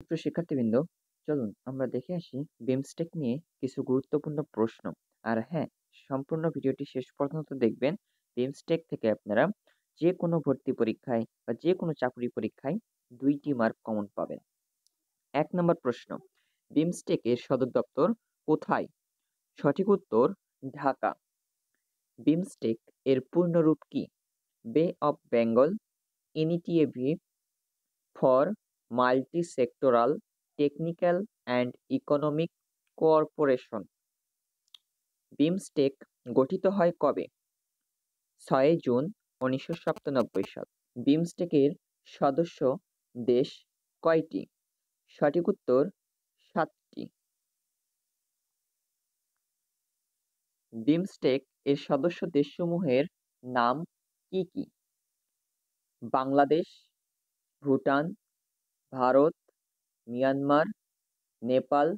প্রিয় শিক্ষার্থীবৃন্দ, চলুন আমরা দেখে আসি বিমস্টেক নিয়ে কিছু গুরুত্বপূর্ণ প্রশ্ন। আর হ্যাঁ, সম্পূর্ণ ভিডিওটি শেষ পর্যন্ত দেখবেন। বিমস্টেক থেকে আপনারা যে কোনো ভর্তি পরীক্ষায় বা যে কোনো চাকরি পরীক্ষায় 2টি মার্ক কমন পাবেন। 1 নম্বর প্রশ্ন, বিমস্টেক এর সদর দপ্তর কোথায়? সঠিক উত্তর ঢাকা। বিমস্টেক এর পূর্ণরূপ কি? বে of Bengal initiative for multi-sectoral technical and economic cooperation. BIMSTEC গঠিত হয় কবে? 6 জুন 1997 সাল। বিমস্টেকের সদস্য দেশ কয়টি? সঠিক উত্তর 7টি। বিমস্টেক এর সদস্য দেশসমূহের নাম কি কি? বাংলাদেশ, ভুটান, ভারত, মিয়ানমার, নেপাল,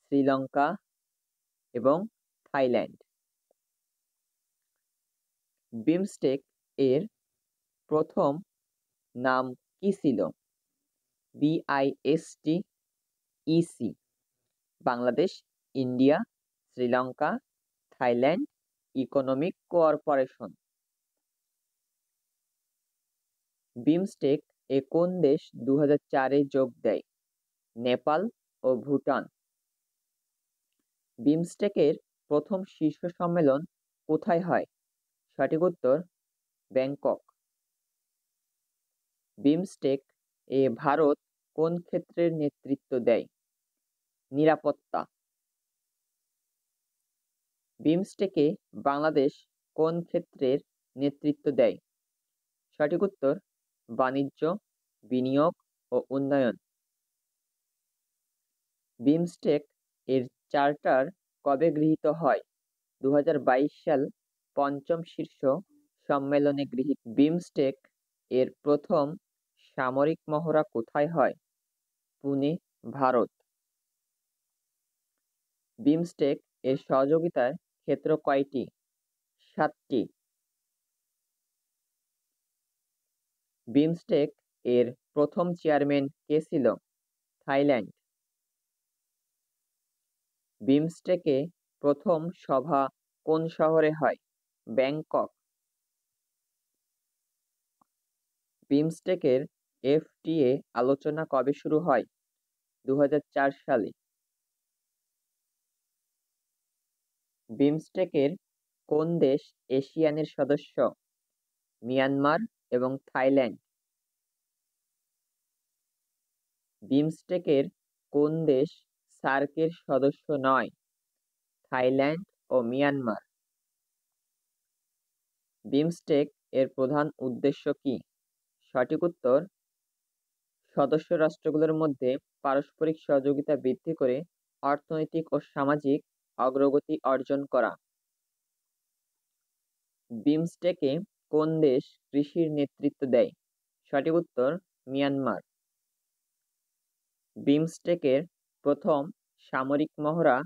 শ্রীলঙ্কা এবং থাইল্যান্ড। বিমস্টেক এর প্রথম নাম কি ছিল? BISTEC। Bangladesh, India, Sri Lanka, Thailand economic cooperation. BIMSTEC এ কোন দেশ 2004-এ যোগ দেয়? নেপাল ও ভুটান। বিমস্টেকের প্রথম শীর্ষ সম্মেলন কোথায় হয়? সঠিক উত্তর ব্যাংকক। বিমস্টেক এ ভারত কোন ক্ষেত্রের নেতৃত্ব দেয়? নিরাপত্তা। বিমস্টেকে বাংলাদেশ কোন ক্ষেত্রের নেতৃত্ব দেয়? সঠিক উত্তর বাণিজ্য, বিনিয়োগ ও উন্নয়ন। বিমস্টেক এর চার্টার কবে গৃহীত হয়? 2022 সাল পঞ্চম শীর্ষ সম্মেলনে গৃহীত। বিমস্টেক এর প্রথম সামরিক মহড়া কোথায় হয়? পুনে, ভারত। বিমস্টেক এর সহযোগিতার ক্ষেত্র কয়টি? 7টি। বিমস্টেক এর প্রথম চেয়ারম্যান কে ছিল? থাইল্যান্ড। বিমস্টেকে প্রথম সভা কোন শহরে হয়? ব্যাংকক। বিমস্টেকের FTA আলোচনা কবে শুরু হয়? 2004 সালে। বিমস্টেকের কোন দেশ এশিয়ানের সদস্য? মিয়ানমার এবং থাইল্যান্ড। বিমস্টেকের কোন দেশ সার্কের সদস্য নয়? থাইল্যান্ড ও মিয়ানমার। বিমস্টেক এর প্রধান উদ্দেশ্য কি? সঠিক উত্তর সদস্য রাষ্ট্রগুলোর মধ্যে পারস্পরিক সহযোগিতা বৃদ্ধি করে অর্থনৈতিক ও সামাজিক অগ্রগতি অর্জন করা। বিমস্টেকে কোন দেশ কৃষির নেতৃত্ব দেয়? সঠিক উত্তর মিয়ানমার। বিমস্টেকের প্রথম সামরিক মহড়া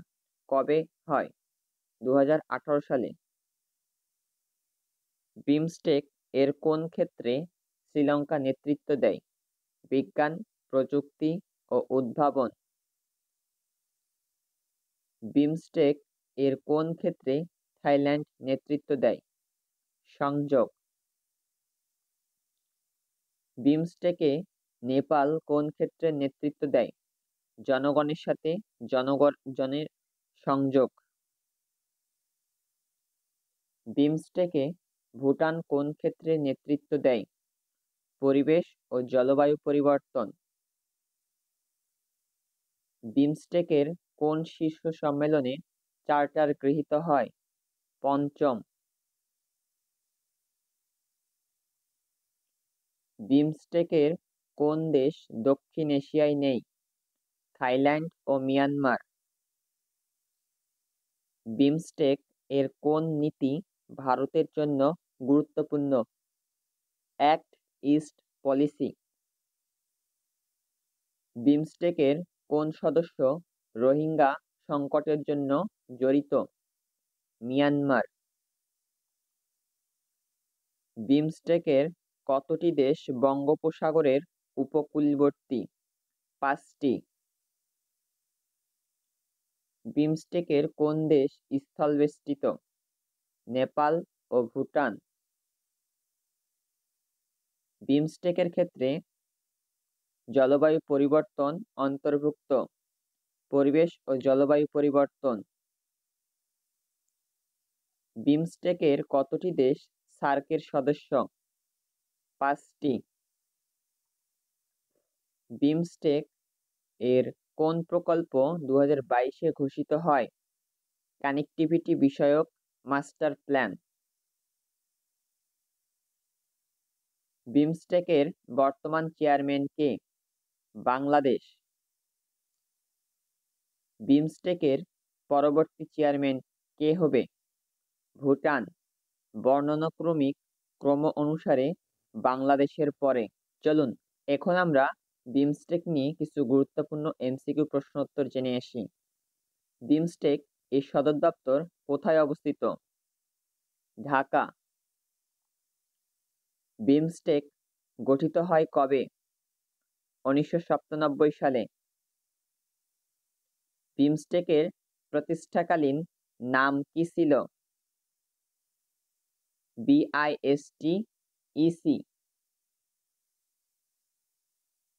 কবে হয়? 2018 সালে। বিমস্টেক এর কোন ক্ষেত্রে শ্রীলঙ্কা নেতৃত্ব দেয়? বিজ্ঞান, প্রযুক্তি ও উদ্ভাবন। বিমস্টেক এর কোন ক্ষেত্রে থাইল্যান্ড নেতৃত্ব দেয়? সংযোগ। বিমস্টেকে নেপাল কোন ক্ষেত্রে নেতৃত্ব দেয়? জনগণের সাথে জনের সংযোগ। বিমস্টেকে ভুটান কোন ক্ষেত্রে নেতৃত্ব দেয়? পরিবেশ ও জলবায়ু পরিবর্তন। বিমস্টেকের কোন শীর্ষ সম্মেলনে চার্টার গৃহীত হয়? পঞ্চম। বিমস্টেকের কোন দেশ দক্ষিণ এশিয়ায় নেই? থাইল্যান্ড ও মিয়ানমার। বিমস্টেক এর কোন নীতি ভারতের জন্য গুরুত্বপূর্ণ? Act east policy. বিমস্টেকের কোন সদস্য রোহিঙ্গা সংকটের জন্য জড়িত? মিয়ানমার। বিমস্টেকের কতটি দেশ বঙ্গোপসাগরের উপকূলবর্তী? 5টি। বিমস্টেকের কোন দেশ স্থলবেষ্টিত? নেপাল ও ভুটান। বিমস্টেকের ক্ষেত্রে জলবায়ু পরিবর্তন অন্তর্ভুক্ত। পরিবেশ ও জলবায়ু পরিবর্তন। বিমস্টেকের কতটি দেশ সার্কের সদস্য? 5টি। বিমস্টেক এর কোন প্রকল্প 2022-এ ঘোষিত হয়? কানেক্টিভিটি বিষয়ক মাস্টার প্ল্যান। বিমস্টেকের বর্তমান চেয়ারম্যান কে? বাংলাদেশ। বিমস্টেকের পরবর্তী চেয়ারম্যান কে হবে? ভুটান। বর্ণানুক্রমিক ক্রম অনুসারে বাংলাদেশের পরে। চলুন এখন আমরা বিমস্টেক নিয়ে কিছু গুরুত্বপূর্ণ এমসিকিউ প্রশ্ন উত্তর জেনে আসি। বিমস্টেক এর সদর দপ্তর কোথায় অবস্থিত? ঢাকা। বিমস্টেক গঠিত হয় কবে? 1997 সালে। বিমস্টেকের প্রতিষ্ঠাকালীন নাম কি ছিল? BISTEC।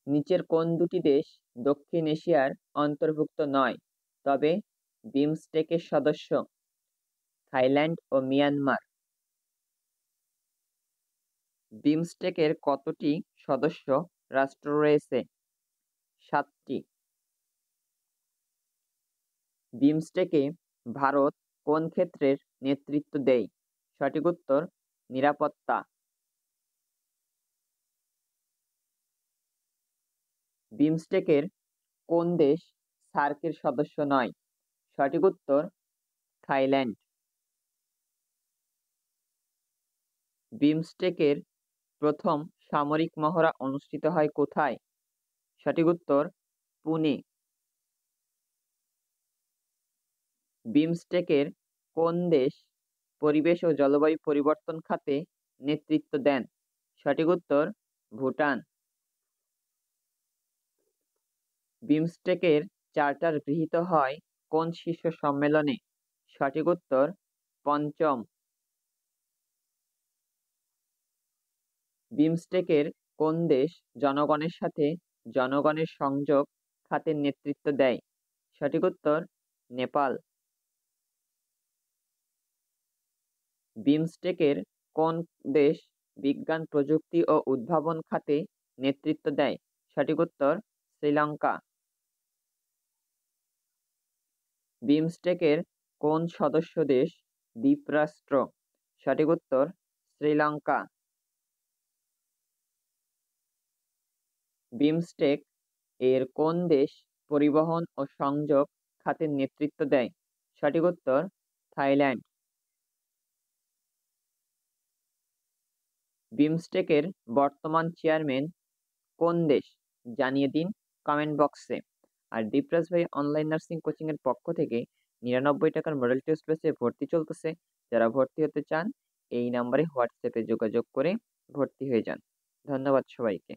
নিচের কোন দুটি দেশ দক্ষিণ এশিয়ার অন্তর্ভুক্ত নয় তবে বিমস্টেকের সদস্য? থাইল্যান্ড ও মিয়ানমার। বিমস্টেকের কতটি সদস্য রাষ্ট্র রয়েছে? 7টি। বিমস্টেকে ভারত কোন ক্ষেত্রের নেতৃত্ব দেয়? সঠিক উত্তর নিরাপত্তা। বিমস্টেকের কোন দেশ সার্কের সদস্য নয়? সঠিক উত্তর থাইল্যান্ড। বিমস্টেকের প্রথম সামরিক মহড়া অনুষ্ঠিত হয় কোথায়? সঠিক উত্তর পুনে। বিমস্টেকের কোন দেশ পরিবেশ ও জলবায়ু পরিবর্তন খাতে নেতৃত্ব দেন? সঠিক উত্তর ভুটান। বিমস্টেকের চার্টার গৃহীত হয় কোন শীর্ষ সম্মেলনে? সঠিক উত্তর পঞ্চম। বিমস্টেকের কোন দেশ জনগণের সাথে জনগণের সংযোগ খাতের নেতৃত্ব দেয়? সঠিক উত্তর নেপাল। বিমস্টেকের কোন দেশ বিজ্ঞান প্রযুক্তি ও উদ্ভাবন খাতে নেতৃত্ব দেয়? সঠিক উত্তর শ্রীলঙ্কা। বিমস্টেকের কোন সদস্য দেশ দ্বীপরাষ্ট্র? সঠিক উত্তর শ্রীলঙ্কা। বিমস্টেক এর কোন দেশ পরিবহন ও সংযোগ খাতের নেতৃত্ব দেয়? সঠিক উত্তর থাইল্যান্ড। বিমস্টেকের বর্তমান চেয়ারম্যান কোন দেশ জানিয়ে দিন কমেন্ট বক্সে। আর দীপরাজ ভাই অনলাইন নার্সিং কোচিং এর পক্ষ থেকে 99 টাকার মডেল টেস্ট ব্যাচে ভর্তি চলতেছে। যারা ভর্তি হতে চান এই নাম্বারে হোয়াটসঅ্যাপে যোগাযোগ করে ভর্তি হয়ে যান। ধন্যবাদ সবাইকে।